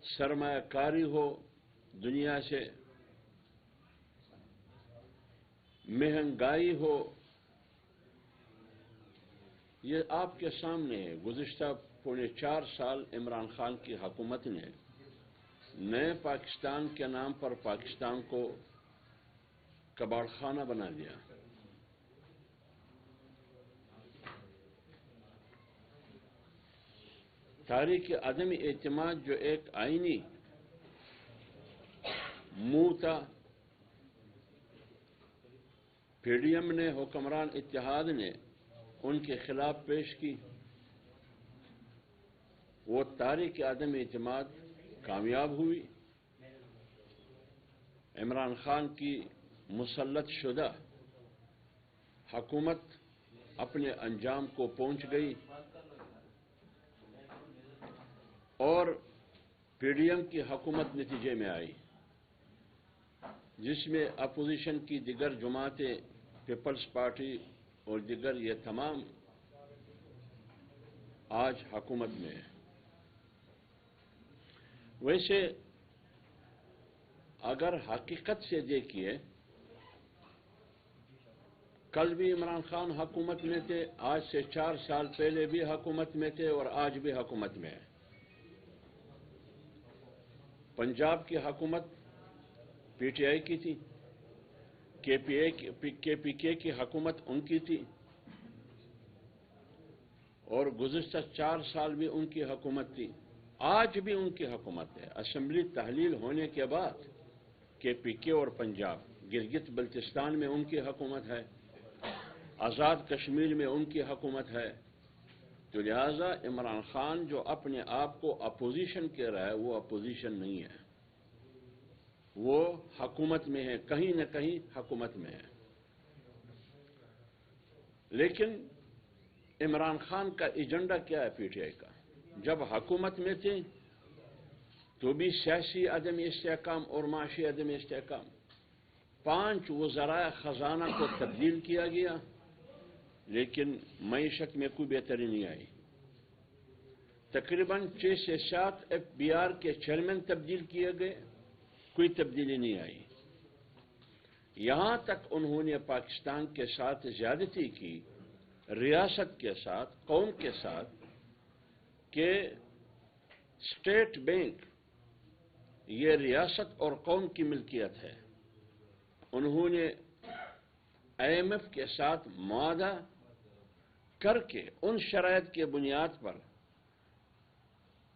سرمایہ کاری ہو دنیا سے، مہنگائی ہو، یہ آپ کے سامنے ہے۔ گزشتہ 4.5 سال عمران خان کی حکومت نے نئے پاکستان کے نام پر پاکستان کو کباڑ خانہ بنا دیا۔ تاریخ عدم اعتماد جو ایک آئینی منہ تھا، پی ڈی ایم نے، حکمران اتحاد نے ان کے خلاف پیش کی، وہ تاریخ عدم اعتماد کامیاب ہوئی۔ عمران خان کی مسلط شدہ حکومت اپنے انجام کو پہنچ گئی اور پی ڈی ایم کی حکومت نتیجے میں آئی، جس میں اپوزیشن کی دیگر جماعتیں، پیپلز پارٹی اور دیگر، یہ تمام آج حکومت میں ہیں۔ ویسے اگر حقیقت سے دیکھیے، کل بھی عمران خان حکومت میں تھے، آج سے 4 سال پہلے بھی حکومت میں تھے اور آج بھی حکومت میں ہیں۔ پنجاب کی حکومت پی ٹی آئی کی تھی، کے پی کے کی حکومت ان کی تھی، اور گزشتہ 4 سال بھی ان کی حکومت تھی، آج بھی ان کی حکومت ہے۔ اسمبلی تحلیل ہونے کے بعد کے پی کے اور پنجاب، گلگت بلتستان میں ان کی حکومت ہے، آزاد کشمیر میں ان کی حکومت ہے۔ تو لہذا عمران خان جو اپنے آپ کو اپوزیشن کہہ رہا ہے، وہ اپوزیشن نہیں ہے، وہ حکومت میں ہے، کہیں نہ کہیں حکومت میں ہے۔ لیکن عمران خان کا ایجنڈا کیا ہے پی ٹی آئی کا؟ جب حکومت میں تھے تو بھی سیاسی عدم استحکام اور معاشی عدم استحکام، 5 وزرائے خزانہ کو تبدیل کیا گیا، لیکن معیشت میں کوئی بہتری نہیں آئی۔ تقریباً 6 سے 7 ایف بی آر کے چیئرمین تبدیل کیے گئے، کوئی تبدیلی نہیں آئی۔ یہاں تک انہوں نے پاکستان کے ساتھ زیادتی کی، ریاست کے ساتھ، قوم کے ساتھ، کہ اسٹیٹ بینک یہ ریاست اور قوم کی ملکیت ہے۔ انہوں نے آئی ایم ایف کے ساتھ معاہدہ کر کے ان شرائط کے بنیاد پر،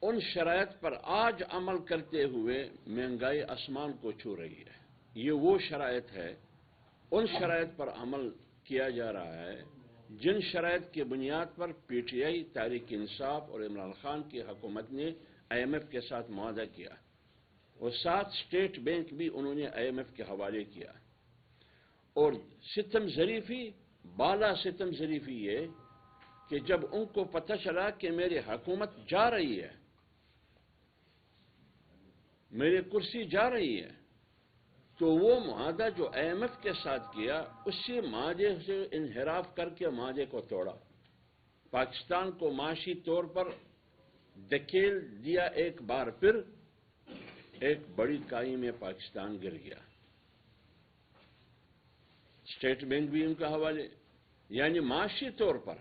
ان شرائط پر آج عمل کرتے ہوئے مہنگائی آسمان کو چھو رہی ہے۔ یہ وہ شرائط ہے، ان شرائط پر عمل کیا جا رہا ہے جن شرائط کی بنیاد پر P T I, Tehreek Insaf اور عمران خان کی حکومت نے آئی ایم ایف کے ساتھ معاہدہ کیا، اور ساتھ اسٹیٹ بینک بھی انہوں نے آئی ایم ایف کے حوالے کیا۔ اور ستم ظریفی، بالا ستم ظریفی یہ کہ جب ان کو پتہ چلا کہ میری حکومت جا رہی ہے، میری کرسی جا رہی ہے، تو وہ معاہدہ جو آئی ایم ایف کے ساتھ کیا، اسی معاہدے سے انحراف کر کے معاہدے کو توڑا، پاکستان کو معاشی طور پر دھکیل دیا۔ ایک بار پھر ایک بڑی کائی میں پاکستان گر گیا۔ اسٹیٹ بینک بھی ان کا حوالے، یعنی معاشی طور پر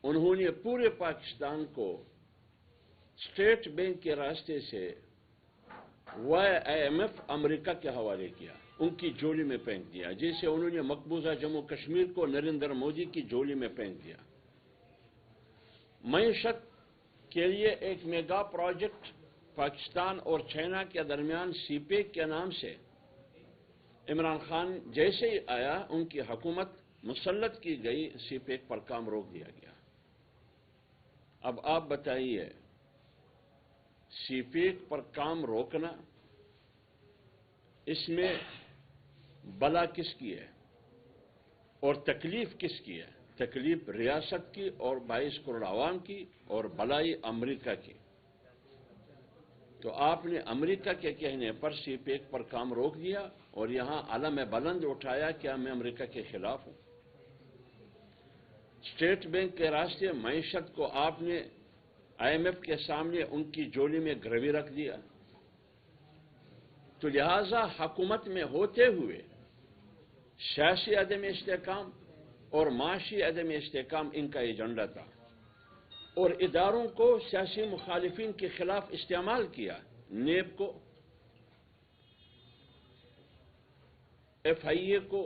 انہوں نے پورے پاکستان کو اسٹیٹ بینک کے راستے سے آئی ایم ایف امریکہ کے حوالے کیا، ان کی جولی میں پھینک دیا، جیسے انہوں نے مقبوضہ جموں کشمیر کو نریندر مودی کی جولی میں پھینک دیا۔ معیشت کے لیے ایک میگا پروجیکٹ پاکستان اور چائنا کے درمیان سی پیک کے نام سے عمران خان جیسے ہی آیا، ان کی حکومت مسلط کی گئی، سی پیک پر کام روک دیا گیا۔ اب آپ بتائیے، سی پیک پر کام روکنا، اس میں بلا کس کی ہے اور تکلیف کس کی ہے؟ تکلیف ریاست کی اور 22 کروڑ عوام کی، اور بلائی امریکہ کی۔ تو آپ نے امریکہ کے کہنے پر سی پیک پر کام روک دیا اور یہاں علم بلند اٹھایا کہ میں امریکہ کے خلاف ہوں۔ اسٹیٹ بینک کے راستے معیشت کو آپ نے IMF کے سامنے ان کی جولی میں گروی رکھ دیا، تو لہذا حکومت میں ہوتے ہوئے سیاسی عدم استحکام اور معاشی عدم استحکام ان کا ایجنڈا تھا، اور اداروں کو سیاسی مخالفین کے خلاف استعمال کیا، نیب کو، FIA کو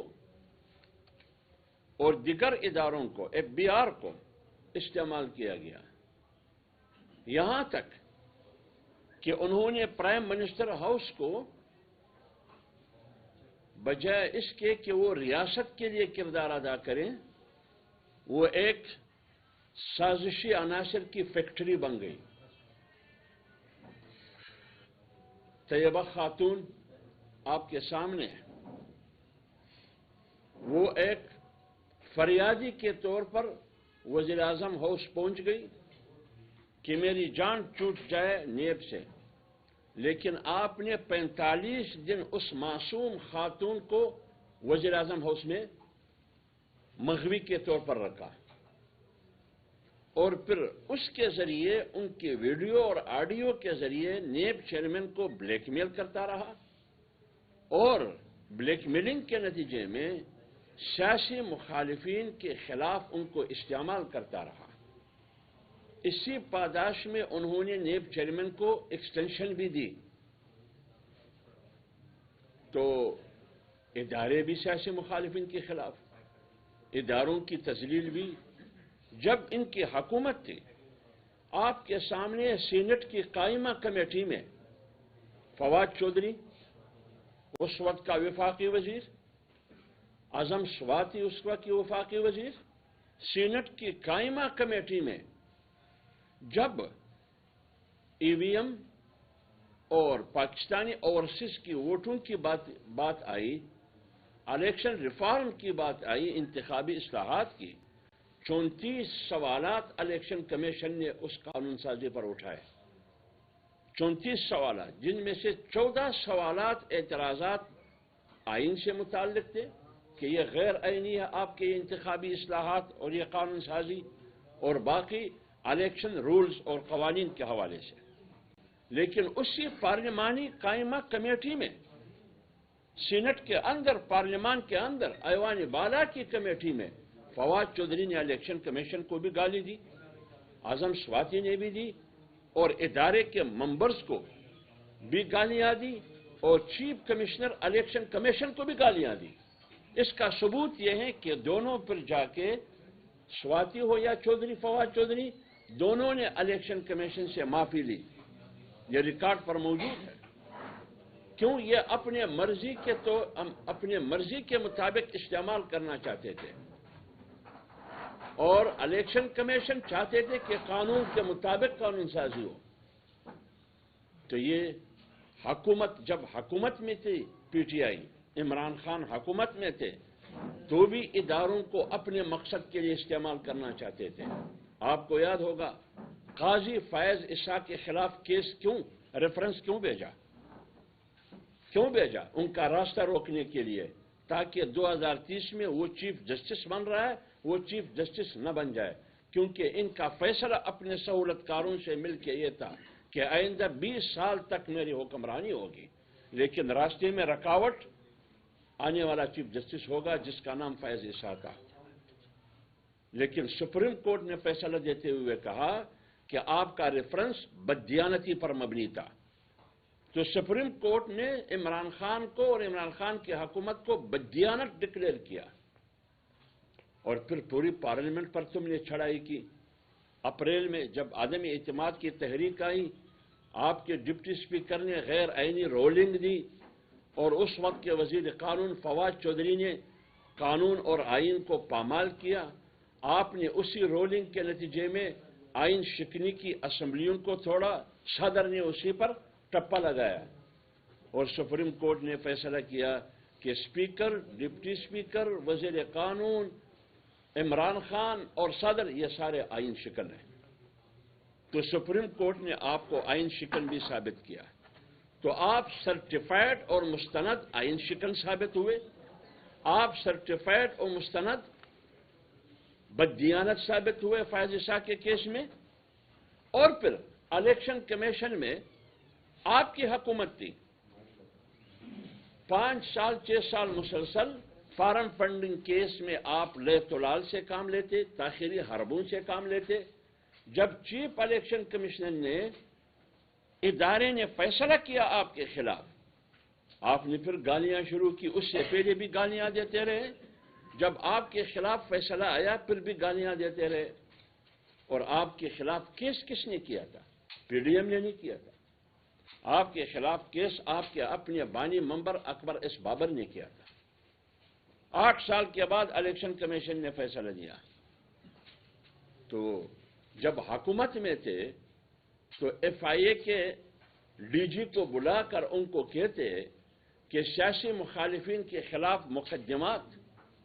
اور دیگر اداروں کو، FBR کو استعمال کیا گیا، یہاں تک کہ انہوں نے پرائم منسٹر ہاؤس کو بجائے اس کے کہ وہ ریاست کے لیے کردار ادا کریں، وہ ایک سازشی عناصر کی فیکٹری بن گئی۔ طیبہ خاتون آپ کے سامنے ہے، وہ ایک فریادی کے طور پر وزیر اعظم ہاؤس پہنچ گئی کہ میری جان چھوٹ جائے نیب سے، لیکن آپ نے 45 دن اس معصوم خاتون کو وزیر اعظم ہاؤس میں مغوی کے طور پر رکھا، اور پھر اس کے ذریعے ان کے ویڈیو اور آڈیو کے ذریعے نیب چیئرمین کو بلیک میل کرتا رہا، اور بلیک میلنگ کے نتیجے میں سیاسی مخالفین کے خلاف ان کو استعمال کرتا رہا۔ اسی پاداش میں انہوں نے نیب چیئرمین کو ایکسٹینشن بھی دی، تو ادارے بھی سیاسی مخالفین کے خلاف، اداروں کی تذلیل بھی۔ جب ان کی حکومت تھی، آپ کے سامنے سینٹ کی قائمہ کمیٹی میں فواد چودھری اس وقت کا وفاقی وزیر، اعظم سواتی اس وقت کی وفاقی وزیر، سینٹ کی قائمہ کمیٹی میں جب EVM اور پاکستانی اوورسیز کی ووٹوں کی بات آئی، الیکشن ریفارم کی بات آئی، انتخابی اصلاحات کی، 34 سوالات الیکشن کمیشن نے اس قانون سازی پر اٹھائے، 34 سوالات، جن میں سے 14 سوالات اعتراضات آئین سے متعلق تھے کہ یہ غیر آئینی ہے آپ کے انتخابی اصلاحات اور یہ قانون سازی، اور باقی الیکشن رولز اور قوانین کے حوالے سے۔ لیکن اسی پارلیمانی قائمہ کمیٹی میں، سینٹ کے اندر، پارلیمان کے اندر، ایوان بالا کی کمیٹی میں فواد چودھری نے الیکشن کمیشن کو بھی گالی دی، اعظم سواتی نے بھی دی، اور ادارے کے ممبرز کو بھی گالیاں دی، اور چیف کمشنر الیکشن کمیشن کو بھی گالیاں دی۔ اس کا ثبوت یہ ہے کہ دونوں پر جا کے، سواتی ہو یا چودھری فواد چودھری، دونوں نے الیکشن کمیشن سے معافی لی، یہ ریکارڈ پر موجود ہے۔ کیوں؟ یہ اپنے مرضی کے مطابق استعمال کرنا چاہتے تھے، اور الیکشن کمیشن چاہتے تھے کہ قانون کے مطابق قانون سازی ہو۔ تو یہ حکومت، جب حکومت میں تھی PTI، عمران خان حکومت میں تھے، تو بھی اداروں کو اپنے مقصد کے لیے استعمال کرنا چاہتے تھے۔ آپ کو یاد ہوگا قاضی فائز عیسیٰ کے خلاف کیس ریفرنس کیوں بھیجا؟ ان کا راستہ روکنے کے لیے، تاکہ 2030 میں وہ چیف جسٹس بن رہا ہے، وہ چیف جسٹس نہ بن جائے، کیونکہ ان کا فیصلہ اپنے سہولت کاروں سے مل کے یہ تھا کہ آئندہ 20 سال تک میری حکمرانی ہوگی، لیکن راستے میں رکاوٹ آنے والا چیف جسٹس ہوگا جس کا نام فائز عیسیٰ تھا۔ لیکن سپریم کورٹ نے فیصلہ دیتے ہوئے کہا کہ آپ کا ریفرنس بددیانتی پر مبنی تھا، تو سپریم کورٹ نے عمران خان کو اور عمران خان کی حکومت کو بددیانت ڈکلیئر کیا، اور پھر پوری پارلیمنٹ پر تم نے چڑھائی کی۔ اپریل میں جب عدم اعتماد کی تحریک آئی، آپ کے ڈپٹی اسپیکر نے غیر آئینی رولنگ دی، اور اس وقت کے وزیر قانون فواد چودھری نے قانون اور آئین کو پامال کیا۔ آپ نے اسی رولنگ کے نتیجے میں آئین شکنی کی اسمبلیوں کو توڑا، صدر نے اسی پر ٹپا لگایا، اور سپریم کورٹ نے فیصلہ کیا کہ اسپیکر، ڈپٹی اسپیکر، وزیر قانون، عمران خان اور صدر یہ سارے آئین شکن ہیں۔ تو سپریم کورٹ نے آپ کو آئین شکن بھی ثابت کیا، تو آپ سرٹیفائڈ اور مستند آئین شکن ثابت ہوئے، آپ سرٹیفائڈ اور مستند بددیانت ثابت ہوئے فائز عیسیٰ کے کیس میں، اور پھر الیکشن کمیشن میں آپ کی حکومت تھی، 5 سال 6 سال مسلسل فارم فنڈنگ کیس میں آپ لے تلال سے کام لیتے، تاخیری حربوں سے کام لیتے۔ جب چیف الیکشن کمشنر نے ادارے نے فیصلہ کیا آپ کے خلاف، آپ نے پھر گالیاں شروع کی، اس سے پہلے بھی گالیاں دیتے رہے، جب آپ کے خلاف فیصلہ آیا پھر بھی گالیاں دیتے رہے۔ اور آپ کے خلاف کیس کس نے کیا تھا؟ پی ڈی ایم نے نہیں کیا تھا، آپ کے خلاف کیس آپ کے اپنے بانی ممبر اکبر ایس بابر نے کیا تھا۔ 8 سال کے بعد الیکشن کمیشن نے فیصلہ دیا۔ تو جب حکومت میں تھے تو ایف آئی اے کے ڈی جی کو بلا کر ان کو کہتے کہ سیاسی مخالفین کے خلاف مقدمات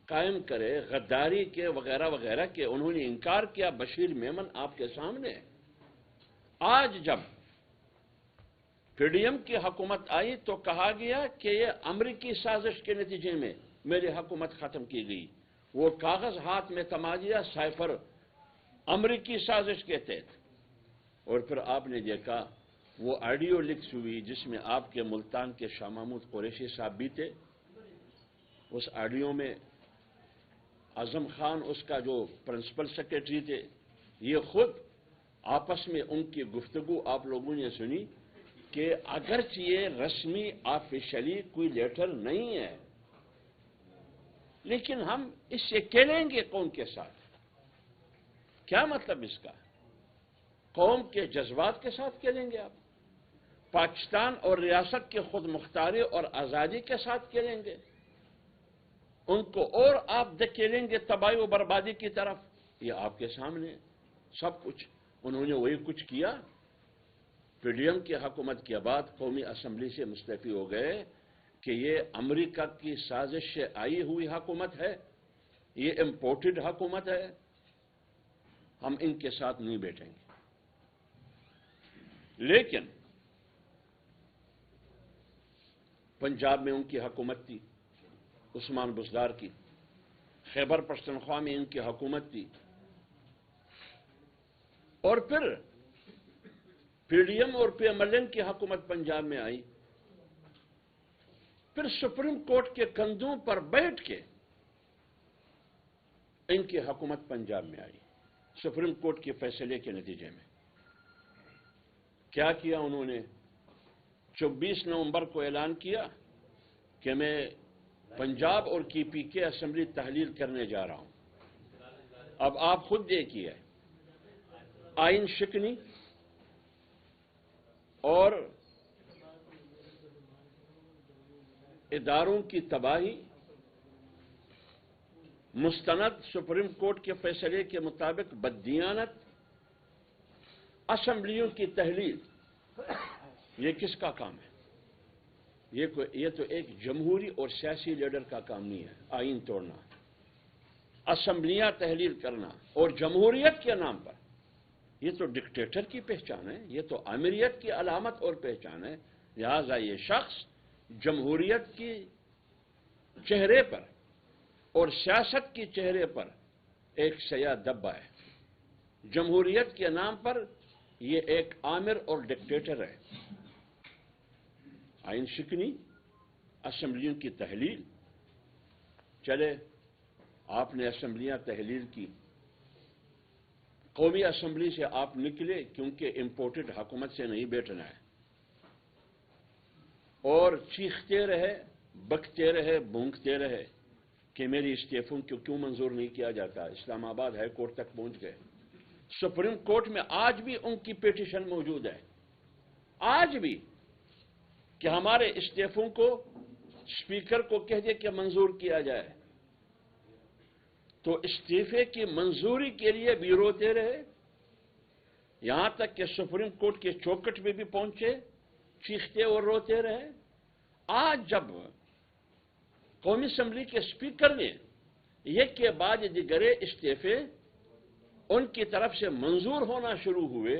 قائم کرے، غداری کے وغیرہ وغیرہ کے، انہوں نے انکار کیا۔ بشیر میمن آپ کے سامنے۔ آج جب پی ڈی ایم کی حکومت آئی تو کہا گیا کہ یہ امریکی سازش کے نتیجے میں میری حکومت ختم کی گئی۔ وہ کاغذ ہاتھ میں تھما دیا، سائفر امریکی سازش کے تحت۔ اور پھر آپ نے دیکھا وہ آڈیو لیکس ہوئی جس میں آپ کے ملتان کے شاہ محمود قریشی صاحب بھی تھے۔ اس آڈیو میں اعظم خان اس کا جو پرنسپل سیکرٹری تھے، یہ خود آپس میں ان کی گفتگو آپ لوگوں نے سنی کہ اگرچہ یہ رسمی آفیشلی کوئی لیٹر نہیں ہے لیکن ہم اس سے کھیلیں گے قوم کے ساتھ۔ کیا مطلب اس کا؟ قوم کے جذبات کے ساتھ کھیلیں گے آپ؟ پاکستان اور ریاست کے خود مختاری اور آزادی کے ساتھ کھیلیں گے؟ ان کو اور آپ دھکیلیں گے تباہی و بربادی کی طرف؟ یہ آپ کے سامنے سب کچھ۔ انہوں نے وہی کچھ کیا۔ پی ڈی ایم کی حکومت کے بعد قومی اسمبلی سے مستعفی ہو گئے کہ یہ امریکہ کی سازش سے آئی ہوئی حکومت ہے، یہ امپورٹڈ حکومت ہے، ہم ان کے ساتھ نہیں بیٹھیں گے۔ لیکن پنجاب میں ان کی حکومت تھی، عثمان بزدار کی، خیبر پختونخوا میں ان کی حکومت تھی، اور پھر پی ڈی ایم اور پی ایم ایل این کی حکومت پنجاب میں آئی۔ پھر سپریم کورٹ کے کندھوں پر بیٹھ کے ان کی حکومت پنجاب میں آئی، سپریم کورٹ کے فیصلے کے نتیجے میں۔ کیا کیا انہوں نے؟ 24 نومبر کو اعلان کیا کہ میں پنجاب اور کی پی کے اسمبلی تحلیل کرنے جا رہا ہوں۔ اب آپ خود دیکھیے، آئین شکنی اور اداروں کی تباہی، مستند سپریم کورٹ کے فیصلے کے مطابق بددیانت، اسمبلیوں کی تحلیل، یہ کس کا کام ہے؟ یہ تو ایک جمہوری اور سیاسی لیڈر کا کام نہیں ہے۔ آئین توڑنا، اسمبلیاں تحلیل کرنا اور جمہوریت کے نام پر، یہ تو ڈکٹیٹر کی پہچان ہے، یہ تو آمریت کی علامت اور پہچان ہے۔ لہذا یہ شخص جمہوریت کی چہرے پر اور سیاست کی چہرے پر ایک سیاہ دبا ہے۔ جمہوریت کے نام پر یہ ایک آمر اور ڈکٹیٹر ہے۔ آئین شکنی، اسمبلیوں کی تحلیل، چلے آپ نے اسمبلیاں تحلیل کی، قومی اسمبلی سے آپ نکلے کیونکہ امپورٹڈ حکومت سے نہیں بیٹھنا ہے، اور چیختے رہے، بکتے رہے، بونکتے رہے کہ میری استعفوں کو کیوں منظور نہیں کیا جاتا۔ اسلام آباد ہائی کورٹ تک پہنچ گئے، سپریم کورٹ میں آج بھی ان کی پیٹیشن موجود ہے، آج بھی، کہ ہمارے استعفوں کو اسپیکر کو کہہ دے کہ منظور کیا جائے۔ تو استعفے کی منظوری کے لیے بھی روتے رہے، یہاں تک کہ سپریم کورٹ کے چوکٹ میں بھی پہنچے، چیختے اور روتے رہے۔ آج جب قومی اسمبلی کے اسپیکر نے ایک کے بعد دیگرے استعفے ان کی طرف سے منظور ہونا شروع ہوئے،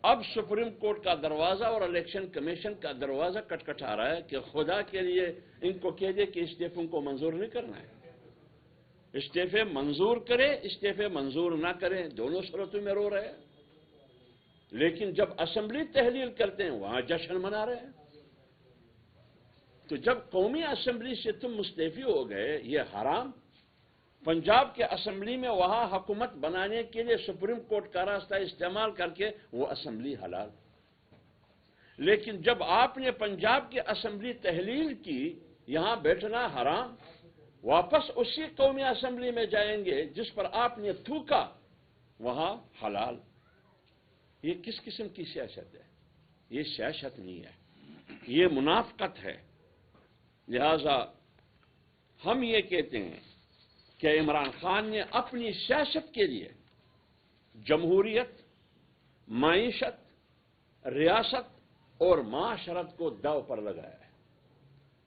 اب سپریم کورٹ کا دروازہ اور الیکشن کمیشن کا دروازہ کٹکھٹا رہا ہے کہ خدا کے لیے ان کو کہہ دے کہ استعفوں کو منظور نہیں کرنا ہے۔ استعفے منظور کرے، استعفے منظور نہ کریں، دونوں صورتوں میں رو رہے ہیں۔ لیکن جب اسمبلی تحلیل کرتے ہیں وہاں جشن منا رہے ہیں. تو جب قومی اسمبلی سے تم مستعفی ہو گئے یہ حرام. پنجاب کے اسمبلی میں وہاں حکومت بنانے کے لیے سپریم کورٹ کا راستہ استعمال کر کے وہ اسمبلی حلال. لیکن جب آپ نے پنجاب کی اسمبلی تحلیل کی یہاں بیٹھنا حرام. واپس اسی قومی اسمبلی میں جائیں گے جس پر آپ نے تھوکا وہاں حلال. یہ کس قسم کی سیاست ہے؟ یہ سیاست نہیں ہے, یہ منافقت ہے. لہذا ہم یہ کہتے ہیں کہ عمران خان نے اپنی سیاست کے لیے جمہوریت, معیشت, ریاست اور معاشرت کو داؤ پر لگایا ہے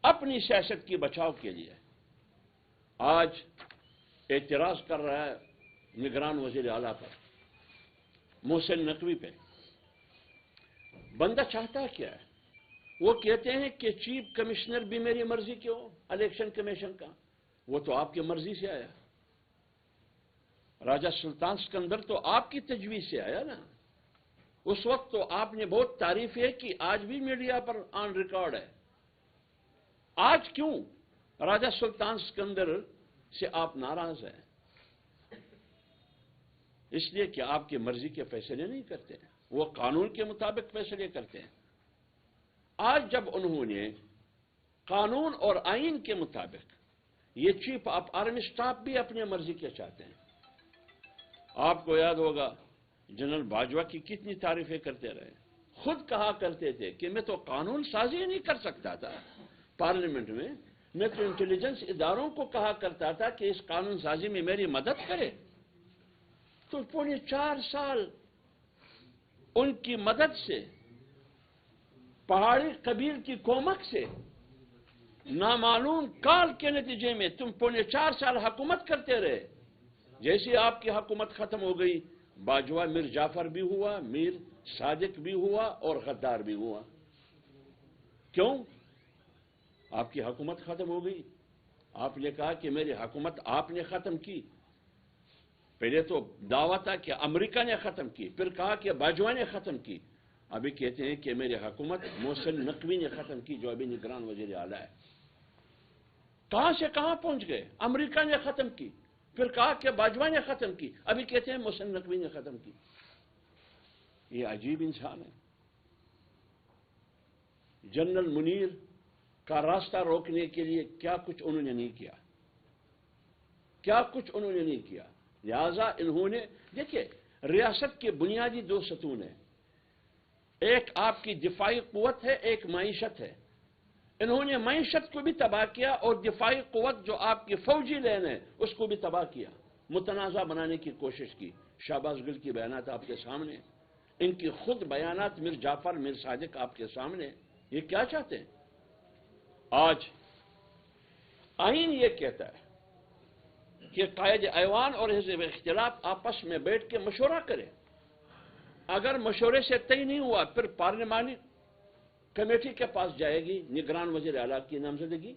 اپنی سیاست کی بچاؤ کے لیے. آج اعتراض کر رہا ہے نگران وزیر اعلیٰ پر, محسن نقوی پہ. بندہ چاہتا کیا ہے؟ وہ کہتے ہیں کہ چیف کمشنر بھی میری مرضی کے ہو الیکشن کمیشن کا. وہ تو آپ کی مرضی سے آیا. راجہ سلطان سکندر تو آپ کی تجویز سے آیا نا. اس وقت تو آپ نے بہت تعریفیں کی, آج بھی میڈیا پر آن ریکارڈ ہے. آج کیوں راجہ سلطان سکندر سے آپ ناراض ہیں؟ اس لیے کہ آپ کی مرضی کے فیصلے نہیں کرتے ہیں, وہ قانون کے مطابق فیصلے کرتے ہیں. آج جب انہوں نے قانون اور آئین کے مطابق یہ چیف آف آرمی اسٹاف بھی اپنی مرضی کے چاہتے ہیں. آپ کو یاد ہوگا جنرل باجوہ کی کتنی تعریفیں کرتے رہے. خود کہا کرتے تھے کہ میں تو قانون سازی نہیں کر سکتا تھا پارلیمنٹ میں تو انٹیلیجنس اداروں کو کہا کرتا تھا کہ اس قانون سازی میں میری مدد کرے. تو پونے 4 سال ان کی مدد سے, پہاڑی قبیل کی کومک سے, نامعلوم کال کے نتیجے میں تم پونے 4 سال حکومت کرتے رہے. جیسے آپ کی حکومت ختم ہو گئی باجوہ میر جعفر بھی ہوا, میر صادق بھی ہوا اور غدار بھی ہوا. کیوں؟ آپ کی حکومت ختم ہو گئی. آپ نے کہا کہ میری حکومت آپ نے ختم کی. پہلے تو دعویٰ تھا کہ امریکہ نے ختم کی, پھر کہا کہ باجوہ نے ختم کی. ابھی کہتے ہیں کہ میری حکومت محسن نقوی نے ختم کی جو ابھی نگران وزیر اعلیٰ ہے. کہاں سے کہاں پہنچ گئے؟ امریکہ نے ختم کی, پھر کہا کہ باجوہ نے ختم کی, ابھی کہتے ہیں محسن نقوی نے ختم کی. یہ عجیب انسان ہے. جنرل منیر کا راستہ روکنے کے لیے کیا کچھ انہوں نے نہیں کیا, کیا کچھ انہوں نے نہیں کیا. لہذا انہوں نے, دیکھیں ریاست کے بنیادی 2 ستون ہیں, ایک آپ کی دفاعی قوت ہے, ایک معیشت ہے. انہوں نے معیشت کو بھی تباہ کیا اور دفاعی قوت جو آپ کی فوجی لین ہے اس کو بھی تباہ کیا, متنازع بنانے کی کوشش کی. شہباز گل کی بیانات آپ کے سامنے, ان کی خود بیانات میر جعفر, میر صادق آپ کے سامنے. یہ کیا چاہتے ہیں؟ آج آئین یہ کہتا ہے کہ قائد ایوان اور حزب اختلاف آپس میں بیٹھ کے مشورہ کریں. اگر مشورے سے طے نہیں ہوا پھر پارلیمانی کمیٹی کے پاس جائے گی نگران وزیر اعلیٰ کی نامزدگی.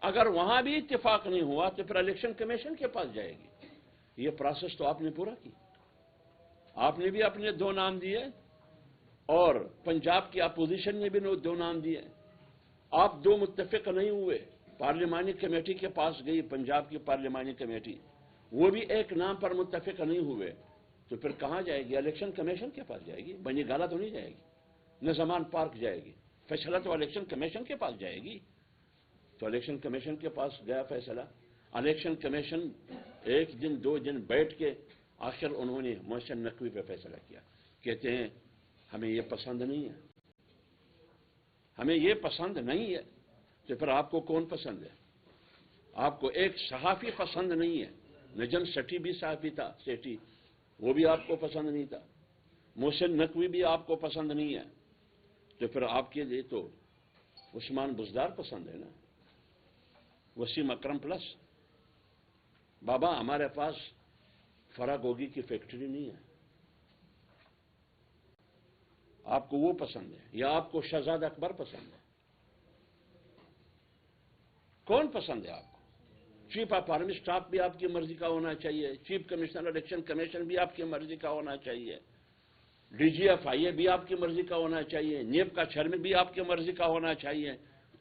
اگر وہاں بھی اتفاق نہیں ہوا تو پھر الیکشن کمیشن کے پاس جائے گی. یہ پروسیس تو آپ نے پورا کی. آپ نے بھی اپنے 2 نام دیے اور پنجاب کی اپوزیشن نے بھی 2 نام دیے. آپ 2 متفق نہیں ہوئے, پارلیمانی کمیٹی کے پاس گئی پنجاب کی پارلیمانی کمیٹی, وہ بھی ایک نام پر متفق نہیں ہوئے. تو پھر کہاں جائے گی؟ الیکشن کمیشن کے پاس جائے گی. بنی گالہ تو نہیں جائے گی, نہ زمان پارک جائے گی. فیصلہ تو الیکشن کمیشن کے پاس جائے گی. تو الیکشن کمیشن کے پاس گیا فیصلہ. الیکشن کمیشن 1 دن 2 دن بیٹھ کے آخر انہوں نے محسن نقوی پہ فیصلہ کیا. کہتے ہیں ہمیں یہ پسند نہیں ہے, ہمیں یہ پسند نہیں ہے. تو پھر آپ کو کون پسند ہے؟ آپ کو ایک صحافی پسند نہیں ہے, نجم سیٹھی بھی صحافی تھا, سیٹھی, وہ بھی آپ کو پسند نہیں تھا. محسن نقوی بھی آپ کو پسند نہیں ہے. تو پھر آپ کے لیے تو عثمان بزدار پسند ہے نا, وسیم اکرم پلس. بابا ہمارے پاس فراگوگی کی فیکٹری نہیں ہے, آپ کو وہ پسند ہے, یا آپ کو شہزاد اکبر پسند ہے؟ کون پسند ہے آپ کو؟ چیف آف آرمی اسٹاف بھی آپ کی مرضی کا ہونا چاہیے, چیف کمشنر الیکشن کمیشن بھی آپ کی مرضی کا ہونا چاہیے. ڈی جی ایف آئی اے بھی آپ کی مرضی کا ہونا چاہیے، نیب کا چیئرمین بھی آپ کی مرضی کا ہونا چاہیے،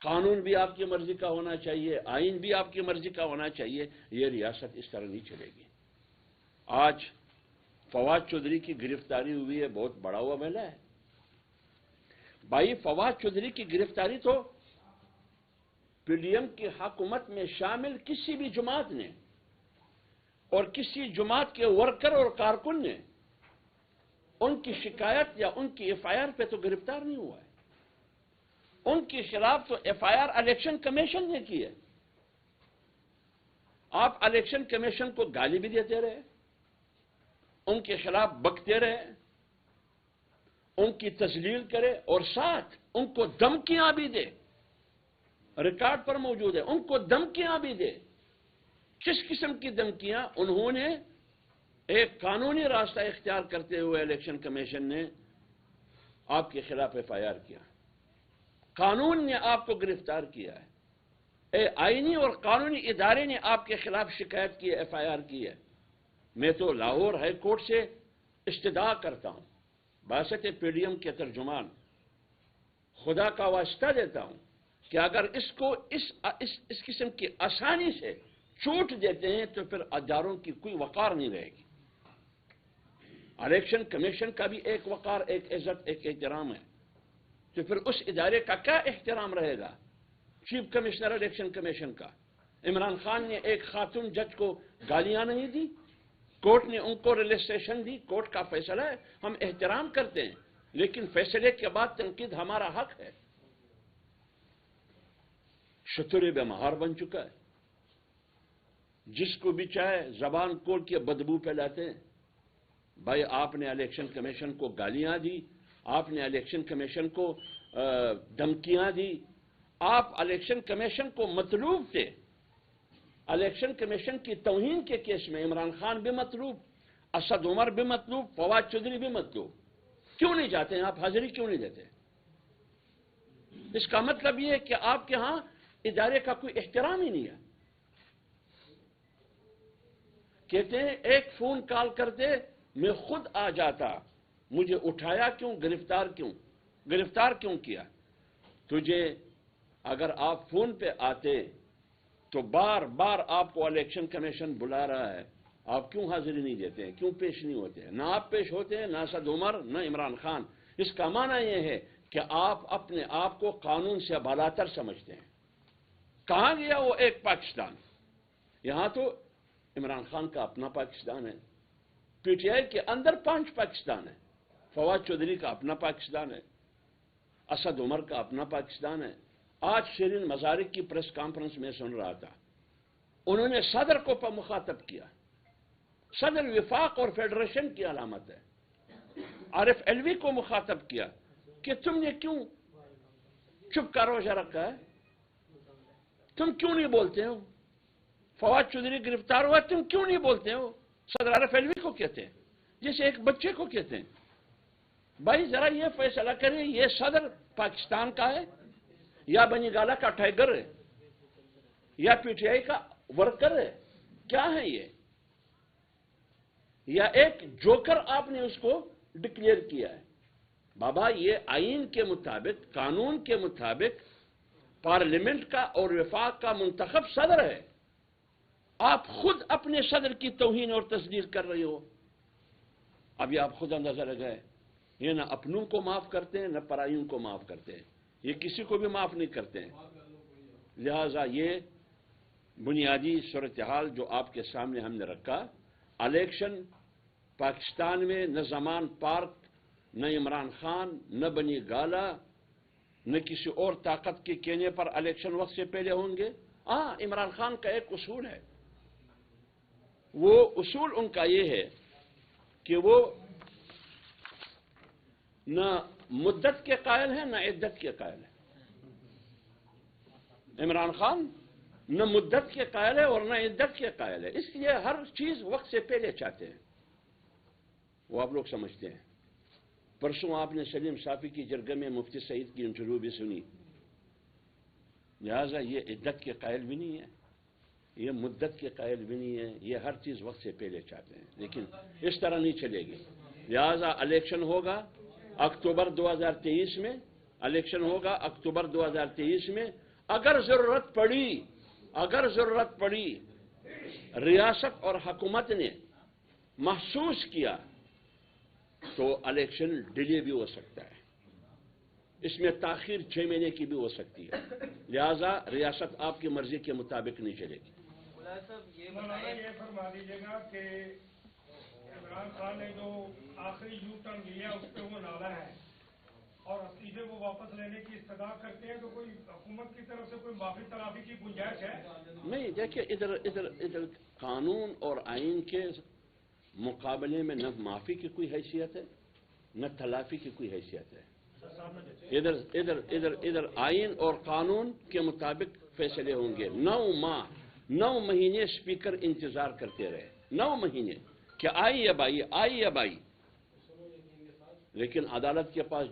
قانون بھی آپ کی مرضی کا ہونا چاہیے، آئین بھی آپ کی مرضی کا ہونا چاہیے. یہ ریاست اس طرح نہیں چلے گی. آج فواد چودھری کی گرفتاری ہوئی ہے، بہت بڑا ہوا معاملہ ہے. بھائی فواد چودھری کی گرفتاری تو پی ڈی ایم کی حکومت میں شامل کسی بھی جماعت نے اور کسی جماعت کے ورکر اور کارکن نے ان کی شکایت یا ان کی ایف آئی آر پہ تو گرفتار نہیں ہوا ہے. ان کے خلاف تو F I R election commission نے کی ہے. آپ الیکشن کمیشن کو گالی بھی دیتے رہے، ان کے خلاف بکتے رہے، ان کی تذلیل کرے اور ساتھ ان کو دھمکیاں بھی دے. ریکارڈ پر موجود ہے، ان کو دھمکیاں بھی دے. کس قسم کی دھمکیاں؟ انہوں نے ایک قانونی راستہ اختیار کرتے ہوئے الیکشن کمیشن نے آپ کے خلاف ایف آئی آر کیا، قانون نے آپ کو گرفتار کیا ہے، آئینی اور قانونی ادارے نے آپ کے خلاف شکایت کی، ایف آئی آر کی ہے. میں تو لاہور ہائی کورٹ سے استدعا کرتا ہوں، باسط پی ڈی ایم کے ترجمان، خدا کا واسطہ دیتا ہوں کہ اگر اس کو اس قسم کی آسانی سے چھوٹ دیتے ہیں تو پھر اداروں کی کوئی وقار نہیں رہے گی. الیکشن کمیشن کا بھی ایک وقار، ایک عزت، ایک احترام ہے، تو پھر اس ادارے کا کیا احترام رہے گا؟ چیف کمشنر الیکشن کمیشن کا عمران خان نے ایک خاتون جج کو گالیاں نہیں دی، کورٹ نے ان کو ریلیکسیشن دی. کورٹ کا فیصلہ ہے، ہم احترام کرتے ہیں، لیکن فیصلے کے بعد تنقید ہمارا حق ہے. شتر بے مہار بن چکا ہے، جس کو بھی چاہے زبان کھول کے بدبو پھیلاتے ہیں. بھائی آپ نے الیکشن کمیشن کو گالیاں دی، آپ نے الیکشن کمیشن کو دھمکیاں دی، آپ الیکشن کمیشن کو مطلوب تھے. الیکشن کمیشن کی توہین کے کیس میں عمران خان بھی مطلوب، اسد عمر بھی مطلوب، فواد چودھری بھی مطلوب. کیوں نہیں جاتے ہیں آپ؟ حاضری کیوں نہیں دیتے؟ اس کا مطلب یہ ہے کہ آپ کے ہاں ادارے کا کوئی احترام ہی نہیں ہے. کہتے ہیں ایک فون کال کرتے میں خود آ جاتا، مجھے اٹھایا کیوں؟ گرفتار کیوں کیا؟ تجھے اگر آپ فون پہ آتے تو بار بار آپ کو الیکشن کمیشن بلا رہا ہے، آپ کیوں حاضری نہیں دیتے ہیں؟ کیوں پیش نہیں ہوتے ہیں؟ نہ آپ پیش ہوتے ہیں، نہ اسد عمر، نہ عمران خان. اس کا معنی یہ ہے کہ آپ اپنے آپ کو قانون سے بالاتر سمجھتے ہیں. کہاں گیا وہ ایک پاکستان؟ یہاں تو عمران خان کا اپنا پاکستان ہے، پی ٹی آئی کے اندر 5 پاکستان ہے، فواد چودھری کا اپنا پاکستان ہے، اسد عمر کا اپنا پاکستان ہے. آج شیرین مزارک کی پریس کانفرنس میں سن رہا تھا، انہوں نے صدر کو مخاطب کیا. صدر وفاق اور فیڈریشن کی علامت ہے. عارف علوی کو مخاطب کیا کہ تم نے کیوں چپ کا روزہ رکھا ہے؟ تم کیوں نہیں بولتے ہو؟ فواد چودھری گرفتار ہوا، تم کیوں نہیں بولتے ہو؟ صدر عارف علوی کو کہتے ہیں، جیسے ایک بچے کو کہتے ہیں. بھائی ذرا یہ فیصلہ کریں، یہ صدر پاکستان کا ہے یا بنی گالا کا ٹائیگر ہے یا پی ٹی آئی کا ورکر ہے؟ کیا ہے یہ؟ یا ایک جوکر آپ نے اس کو ڈکلیئر کیا ہے؟ بابا یہ آئین کے مطابق، قانون کے مطابق پارلیمنٹ کا اور وفاق کا منتخب صدر ہے. آپ خود اپنے صدر کی توہین اور تذلیل کر رہے ہو. ابھی آپ خود اندازہ لگائے، یہ نہ اپنوں کو معاف کرتے ہیں، نہ پرائیوں کو معاف کرتے ہیں، یہ کسی کو بھی معاف نہیں کرتے ہیں. لہذا یہ بنیادی صورتحال جو آپ کے سامنے ہم نے رکھا، الیکشن پاکستان میں نہ زمان پارک، نہ عمران خان، نہ بنی گالا، نہ کسی اور طاقت کے کہنے پر الیکشن وقت سے پہلے ہوں گے. عمران خان کا ایک اصول ہے، وہ اصول ان کا یہ ہے کہ وہ نہ مدت کے قائل ہیں نہ عدت کے قائل ہیں. عمران خان نہ مدت کے قائل ہے اور نہ عدت کے قائل ہے، اس لیے ہر چیز وقت سے پہلے چاہتے ہیں. وہ آپ لوگ سمجھتے ہیں. پرسوں آپ نے سلیم صافی کی جرگہ میں مفتی سعید کی انٹرویو بھی سنی. لہذا یہ عدت کے قائل بھی نہیں ہے، یہ مدت کے قائل بھی نہیں ہے، یہ ہر چیز وقت سے پہلے چاہتے ہیں. لیکن اس طرح نہیں چلے گی. لہذا الیکشن ہوگا اکتوبر 2023 میں، الیکشن ہوگا اکتوبر 2023 میں۔ اگر ضرورت پڑی ریاست اور حکومت نے محسوس کیا تو الیکشن ڈیلے بھی ہو سکتا ہے، اس میں تاخیر 6 مہینے کی بھی ہو سکتی ہے، لہذا ریاست آپ کی مرضی کے مطابق نہیں چلے گی۔ یہ فرما دیجیے گا کہ عمران خان نے جو آخری یو ٹرن لیا اس پہ وہ نالا ہے اور استعفے کو واپس لینے کی استدعا کرتے ہیں، تو کوئی حکومت کی طرف سے کوئی معافی تلافی کی گنجائش ہے؟ نہیں، دیکھیے ادھر قانون اور آئین کے مقابلے میں نہ معافی کی کوئی حیثیت ہے نہ تلافی کی کوئی حیثیت ہے۔ ادھر آئین اور قانون کے مطابق فیصلے ہوں گے۔ 9 مہینے اسپیکر انتظار کرتے رہے، 9 مہینے کہ آئی اب آئی، لیکن عدالت کے پاس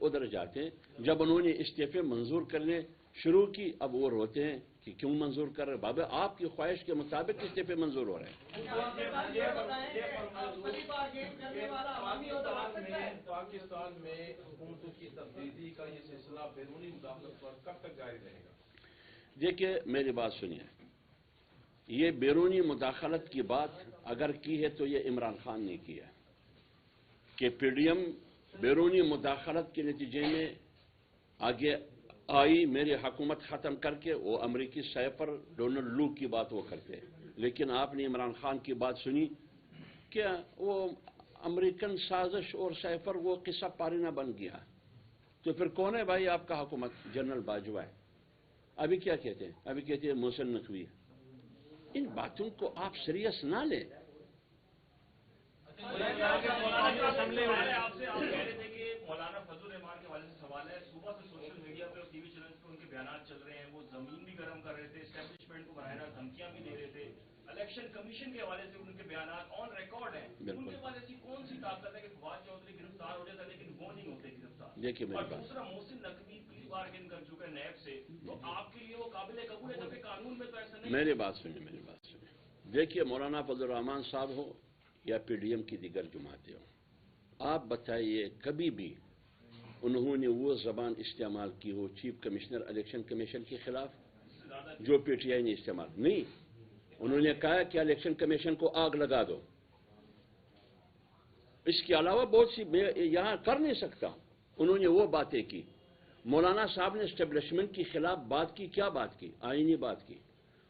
ادھر جاتے جب انہوں نے استعفے منظور کرنے شروع کی، اب وہ روتے ہیں کہ کیوں منظور کر رہے؟ بابا آپ کی خواہش کے مطابق استعفے منظور ہو رہے ہیں۔ پاکستان میں حکومتوں کی تبدیلی کا یہ سلسلہ بیرونی مداخلت پر کب تک جاری رہے گا؟ دیکھیے میری بات سنیے، یہ بیرونی مداخلت کی بات اگر کی ہے تو یہ عمران خان نے کی ہے کہ پی ڈی ایم بیرونی مداخلت کے نتیجے میں آگے آئی، میری حکومت ختم کر کے وہ امریکی سائفر ڈونلڈ لو کی بات وہ کرتے، لیکن آپ نے عمران خان کی بات سنی کہ وہ امریکن سازش اور سائفر وہ قصہ پارینہ بن گیا، تو پھر کون ہے بھائی آپ کا حکومت؟ جنرل باجوہ ہے۔ ابھی کیا کہتے ہیں؟ ابھی کہتے ہیں محسن نقوی ہے۔ ان باتوں کو آپ سیریس نہ لیں۔ مولانا فضل الرحمان کے حوالے سے سوال ہے، صبح سے سوشل میڈیا پہ اور ٹی وی چینلز پہ ان کے بیانات چل رہے ہیں، وہ زمین بھی گرم کر رہے تھے، اسٹیبلشمنٹ کو براہ راست دھمکیاں بھی دے رہے تھے، الیکشن کمیشن کے حوالے سے ان کے بیانات آن ریکارڈ ہیں۔ ان کے پاس ایسی کون سی طاقت ہے کہ فواد چودھری گرفتار ہو جاتا لیکن وہ نہیں ہوتے گرفتار؟ اور دوسرا محسن نقوی پلی بارگین کر چکا ہے نیب سے، تو آپ کے لیے وہ قابل قبول ہے جبکہ قانون میں تو ایسا نہیں؟ میری بات سنیے، دیکھیے مولانا فضل الرحمان صاحب ہو یا پی ڈی ایم کی دیگر جماعتیں ہوں، آپ بتائیے کبھی بھی انہوں نے وہ زبان استعمال کی ہو چیف کمشنر الیکشن کمیشن کے خلاف جو پی ٹی آئی نے استعمال نہیں؟ انہوں نے کہا کہ الیکشن کمیشن کو آگ لگا دو۔ اس کے علاوہ بہت سی میں یہاں کر نہیں سکتا، انہوں نے وہ باتیں کی۔ مولانا صاحب نے اسٹیبلشمنٹ کے خلاف بات کی، کیا بات کی؟ آئینی بات کی۔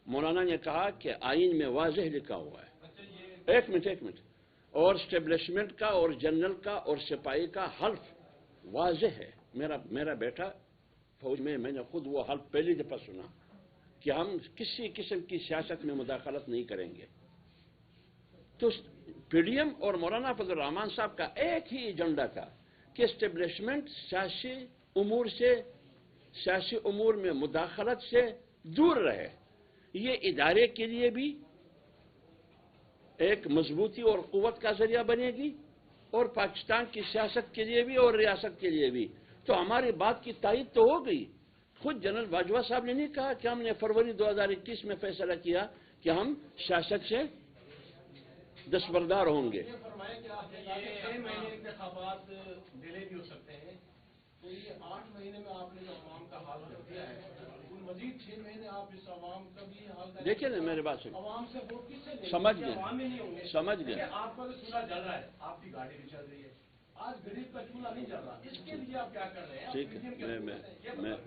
مولانا نے کہا کہ آئین میں واضح لکھا ہوا ہے، ایک منٹ، اور اسٹیبلشمنٹ کا اور جنرل کا اور سپاہی کا حلف واضح ہے۔ میرا بیٹا فوج میں نے خود وہ حلف پہلی دفعہ سنا کہ ہم کسی قسم کی سیاست میں مداخلت نہیں کریں گے۔ تو پی ڈی ایم اور مولانا فضل الرحمان صاحب کا ایک ہی ایجنڈا تھا کہ اسٹیبلشمنٹ سیاسی امور میں مداخلت سے دور رہے۔ یہ ادارے کے لیے بھی ایک مضبوطی اور قوت کا ذریعہ بنے گی اور پاکستان کی سیاست کے لیے بھی اور ریاست کے لیے بھی۔ تو ہماری بات کی تائید تو ہو گئی۔ خود جنرل باجوہ صاحب نے نہیں کہا کہ ہم نے فروری 2021 میں فیصلہ کیا کہ ہم سیاست سے دستبردار ہوں گے۔ یہ فرمائیں کہ آپ 6 مہینے انتخابات ڈیلے بھی ہو سکتے ہیں، تو یہ 8 مہینے میں آپ نے جو عوام کا حال کر دیا ہے، مزید 6 مہینے آپ اس عوام کا بھی حال کریں؟ دیکھیں نا میری بات سنیں، عوام سے ووٹ کس سے لیں گے؟ سمجھ گئے، عوام ہی نہیں ہوں گے۔ سمجھ گئے۔ آپ کا تو چولہا جل رہا ہے، آپ کی گاڑی بھی چل رہی ہے، آج غریب کا چولہا نہیں جل رہا، اس کے لیے آپ کیا کر رہے ہیں؟ ٹھیک ہے،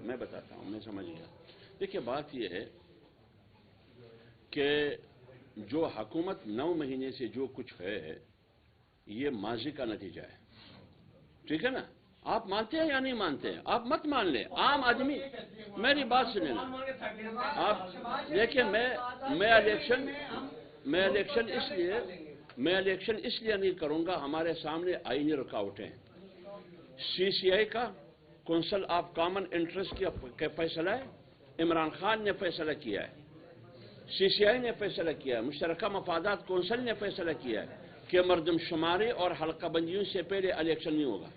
میں بتاتا ہوں، میں سمجھ گیا۔ دیکھیے بات یہ ہے کہ جو حکومت 9 مہینے سے جو کچھ ہے یہ ماضی کا نتیجہ ہے، ٹھیک ہے نا؟ آپ مانتے ہیں یا نہیں مانتے ہیں؟ آپ مت مان لیں، عام آدمی میری بات سنیں نا۔ آپ دیکھیں میں الیکشن اس لیے نہیں کروں گا، ہمارے سامنے آئینی رکاوٹیں ہیں۔ سی سی آئی کا کونسل آف کامن انٹرسٹ کا فیصلہ ہے، عمران خان نے فیصلہ کیا ہے، سی سی آئی نے فیصلہ کیا ہے، مشترکہ مفادات کونسل نے فیصلہ کیا ہے کہ مردم شماری اور حلقہ بندیوں سے پہلے الیکشن نہیں ہوگا۔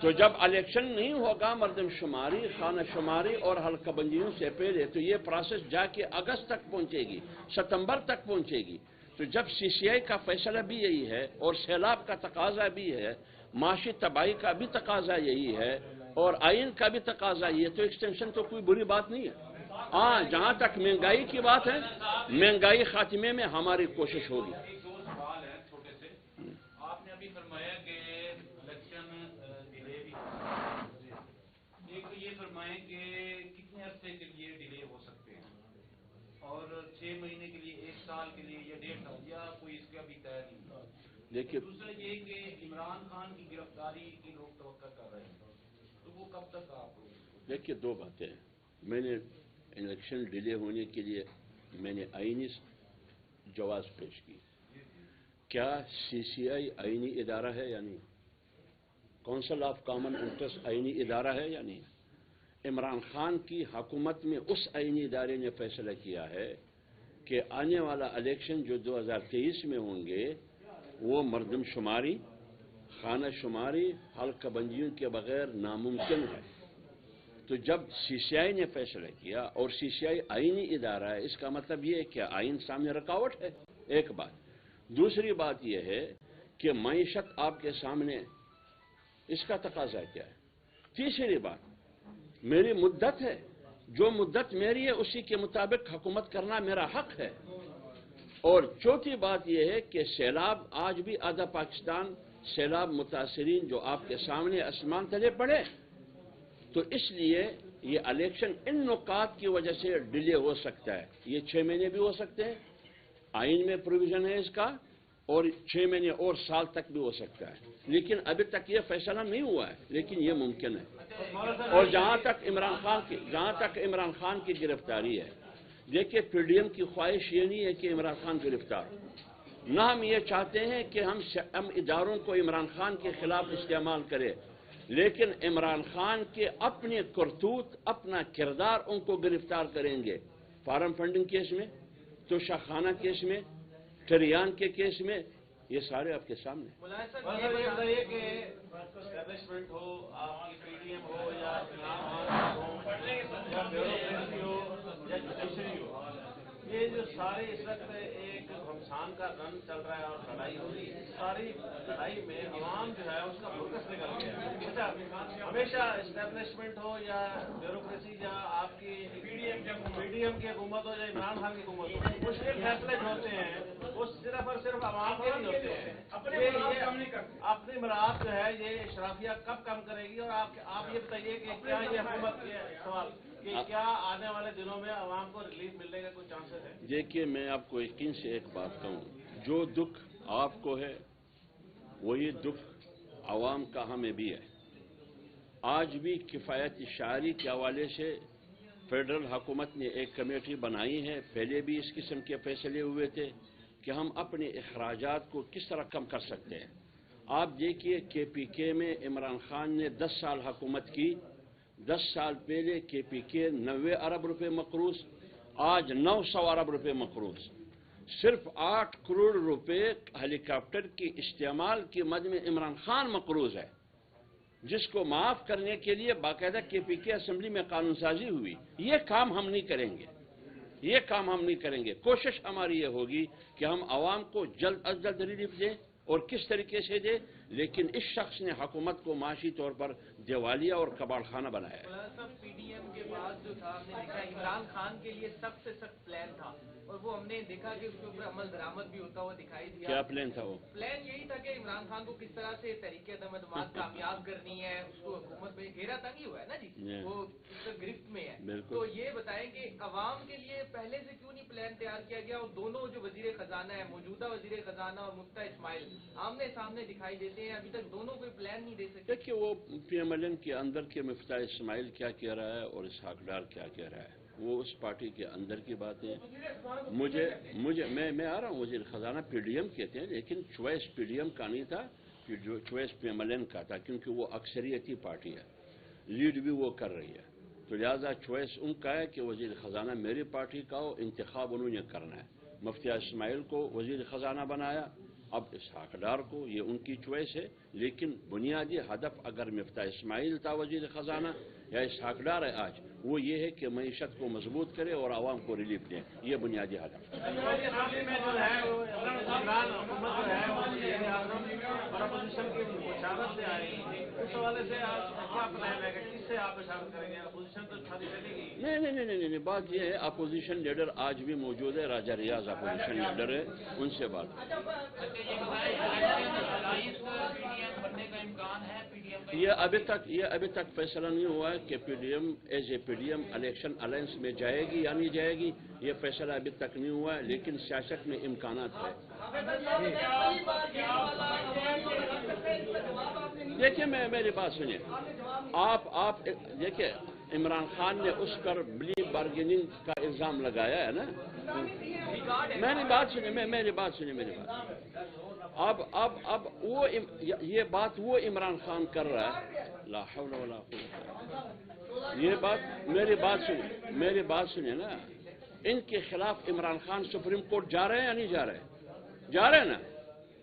تو جب الیکشن نہیں ہوگا مردم شماری، خانہ شماری اور حلقہ بندیوں سے پہلے، تو یہ پروسیس جا کے اگست تک پہنچے گی، ستمبر تک پہنچے گی۔ تو جب سی سی آئی کا فیصلہ بھی یہی ہے اور سیلاب کا تقاضا بھی ہے، معاشی تباہی کا بھی تقاضا یہی ہے اور آئین کا بھی تقاضا یہ ہے، تو ایکسٹینشن تو کوئی بری بات نہیں ہے۔ ہاں، جہاں تک مہنگائی کی بات ہے، مہنگائی خاتمے میں ہماری کوشش ہوگی۔ ایک دو سوال ہیں چھوٹے سے۔ آپ نے ابھی فرمایا کہ الیکشن ڈیلے بھی، ایک تو یہ فرمائیں کہ کتنے عرصے کے لیے ڈیلے ہو سکتے ہیں، اور 6 مہینے کے لیے، 1 سال کے لیے، یا 1.5 سال، یا کوئی اس کا بھی طے نہیں؟ دیکھیے، دوسرا یہ کہ عمران خان کی گرفتاری کی لوگ توقع کر رہے ہیں، تو وہ کب تک آپ؟ دیکھیے، دو باتیں ہیں۔ میں نے الیکشن ڈیلے ہونے کے لیے میں نے آئینی جواز پیش کی۔ کیا سی سی آئی آئینی ادارہ ہے یا نہیں؟ کونسل آف کامن انٹرسٹ آئینی ادارہ ہے یا نہیں؟ عمران خان کی حکومت میں اس آئینی ادارے نے فیصلہ کیا ہے کہ آنے والا الیکشن جو 2023 میں ہوں گے وہ مردم شماری، خانہ شماری، حلقہ بندیوں کے بغیر ناممکن ہے۔ تو جب سی سی آئی نے فیصلہ کیا، اور سی سی آئی آئینی ادارہ ہے، اس کا مطلب یہ ہے کہ آئین سامنے رکاوٹ ہے، ایک بات۔ دوسری بات یہ ہے کہ معیشت آپ کے سامنے، اس کا تقاضا کیا ہے۔ تیسری بات، میری مدت ہے، جو مدت میری ہے اسی کے مطابق حکومت کرنا میرا حق ہے۔ اور چوتھی بات یہ ہے کہ سیلاب، آج بھی آدھا پاکستان سیلاب متاثرین جو آپ کے سامنے آسمان تلے پڑے، تو اس لیے یہ الیکشن ان نکات کی وجہ سے ڈیلے ہو سکتا ہے۔ یہ 6 مہینے بھی ہو سکتے ہیں، آئین میں پروویژن ہے اس کا، اور 6 مہینے اور سال تک بھی ہو سکتا ہے، لیکن ابھی تک یہ فیصلہ نہیں ہوا ہے، لیکن یہ ممکن ہے۔ اور جہاں تک عمران خان کی گرفتاری ہے، دیکھیے، پی ڈی ایم کی خواہش یہ نہیں ہے کہ عمران خان گرفتار ہو، نہ ہم یہ چاہتے ہیں کہ ہم اداروں کو عمران خان کے خلاف استعمال کریں، لیکن عمران خان کے اپنے کرتوت، اپنا کردار ان کو گرفتار کریں گے۔ فارم فنڈنگ کیس میں، توشہ خانہ کیس میں، ٹریان کے کیس میں، یہ سارے آپ کے سامنے۔ یہ بتائیے کہ اسٹیبلشمنٹ ہو، آپ کی پی ڈی ایم ہو، یا بیوروکریسی ہو، یا جوڈیشری ہو، یہ جو سارے اس وقت ایک گھمسان کا رن چل رہا ہے اور لڑائی ہو رہی ہے، ساری لڑائی میں عوام جو ہے اس کا فوکس نکل گیا ہے۔ اچھا، ہمیشہ اسٹیبلشمنٹ ہو یا بیوروکریسی، یا آپ کی پی ڈی ایم کی حکومت ہو یا عمران خان کی حکومت ہو، مشکل فیصلے جو ہوتے ہیں وہ صرف اور صرف عوام کے نہیں ہوتے ہیں۔ اپنی مراعات جو ہے یہ اشرافیہ کب کم کرے گی؟ اور آپ یہ بتائیے کہ کیا یہ حکومت کے سوال کہ کیا آنے والے دنوں میں عوام کو ریلیف ملنے کا کوئی چانسز ہے؟ دیکھیے، میں آپ کو یقین سے ایک بات کہوں، جو دکھ آپ کو ہے وہی دکھ عوام کا ہمیں بھی ہے۔ آج بھی کفایت شعاری کے حوالے سے فیڈرل حکومت نے ایک کمیٹی بنائی ہے، پہلے بھی اس قسم کے فیصلے ہوئے تھے کہ ہم اپنے اخراجات کو کس طرح کم کر سکتے ہیں۔ آپ دیکھیے، کے پی کے میں عمران خان نے 10 سال حکومت کی، 10 سال پہلے کے پی کے 90 ارب روپے مقروض، آج 900 ارب روپے مقروض۔ صرف 8 کروڑ روپے ہیلی کاپٹر کے استعمال کی مد میں عمران خان مقروض ہے، جس کو معاف کرنے کے لیے باقاعدہ کے پی کے اسمبلی میں قانون سازی ہوئی۔ یہ کام ہم نہیں کریں گے، کوشش ہماری یہ ہوگی کہ ہم عوام کو جلد از جلد ریلیف دیں، اور کس طریقے سے دیں، لیکن اس شخص نے حکومت کو معاشی طور پر دیوالیہ اور کباڑ خانہ بنایا ہے۔ صاحب، پی ڈی ایم کے بعد جو تھا، ہم نے دیکھا عمران خان کے لیے سخت سے سخت پلان تھا، اور وہ ہم نے دیکھا کہ اس کے اوپر عمل درآمد بھی ہوتا ہوا دکھائی دیا۔ کیا پلان تھا وہ؟ پلان یہی تھا کہ عمران خان کو کس طرح سے تحریک عدم اعتماد کامیاب کرنی ہے، اس کو حکومت میں گھیرا تنگی ہوا ہے نا جی، وہ اس کا گرفت میں ہے۔ تو یہ بتائیں کہ عوام کے لیے پہلے سے کیوں نہیں پلان تیار کیا گیا، اور دونوں جو وزیر خزانہ ہے، موجودہ وزیر خزانہ اور مفتیٰ اسماعیل آمنے سامنے دکھائی دیتے ہیں، ابھی تک دونوں کوئی پلان نہیں دے سکتے۔ دیکھیے، وہ پی ایم ایل این کے اندر کے مفتیٰ اسماعیل کیا کہہ رہا ہے اور اسحاق ڈار کیا کہہ رہا ہے، وہ اس پارٹی کے اندر کی باتیں۔ میں آ رہا ہوں، وزیر خزانہ پی ڈی ایم کہتے ہیں، لیکن چوائس پی ڈی ایم کا نہیں تھا، جو choice P M L N کا تھا، کیونکہ وہ اکثریتی پارٹی ہے، لیڈ بھی وہ کر رہی ہے، تو لہٰذا چوائس ان کا ہے کہ وزیر خزانہ میری پارٹی کا ہو، انتخاب انہوں نے کرنا ہے۔ مفتیٰ اسماعیل کو وزیر خزانہ بنایا، اب اسحاق ڈار کو یہ ان کی چوائس ہے، لیکن بنیادی ہدف اگر مفتاح اسماعیل تھا وزیر خزانہ یا اسحاق ڈار ہے آج، وہ یہ ہے کہ معیشت کو مضبوط کرے اور عوام کو ریلیف دیں، یہ بنیادی ہدف ہے۔ اور اپوزیشن کی مشاورت سے آئی اس حوالے سے کیا پلان ہے کہ کس سے آپ اشارت کریں گے؟ اپوزیشن تو چھاتی چلے گی؟ نہیں، بات یہ ہے اپوزیشن لیڈر آج بھی موجود ہے، راجہ ریاض اپوزیشن لیڈر ہے، ان سے بات یہ ابھی تک فیصلہ نہیں ہوا ہے کہ P D M as a P D M election alliance میں جائے گی یا نہیں جائے گی، یہ فیصلہ ابھی تک نہیں ہوا ہے، لیکن سیاست میں امکانات ہے۔ دیکھیے میری بات سنیے، آپ دیکھیے عمران خان نے اس پر بلی بارگیننگ کا الزام لگایا ہے نا، میری بات سنیے اب وہ یہ بات وہ عمران خان کر رہا ہے، لا حول ولا قوت، یہ بات میری بات سنیے نا، ان کے خلاف عمران خان سپریم کورٹ جا رہے ہیں یا نہیں جا رہے ہیں نا،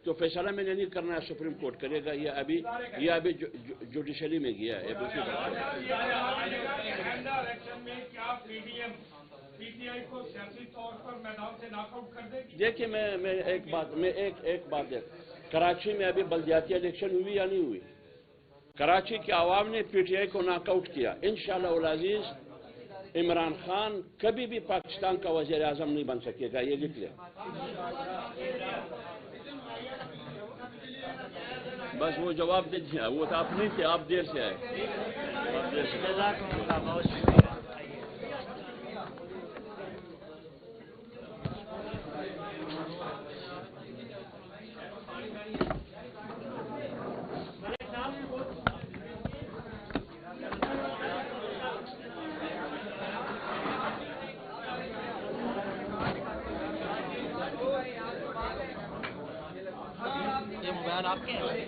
تو فیصلہ میں نے نہیں کرنا ہے، سپریم کورٹ کرے گا، یہ ابھی جوڈیشلی میں گیا ہے۔ دیکھیے میں ایک بات ہے، کراچی میں ابھی بلدیاتی الیکشن ہوئی یا نہیں ہوئی؟ کراچی کے عوام نے پی ٹی آئی کو ناک آؤٹ کیا، انشاءاللہ العزیز عمران خان کبھی بھی پاکستان کا وزیر اعظم نہیں بن سکے گا، یہ لکھ لیں۔ بس وہ جواب دے دیا، وہ تو آپ نہیں تھے، آپ دیر سے آئے۔ یہ بیان آپ کے ہیں؟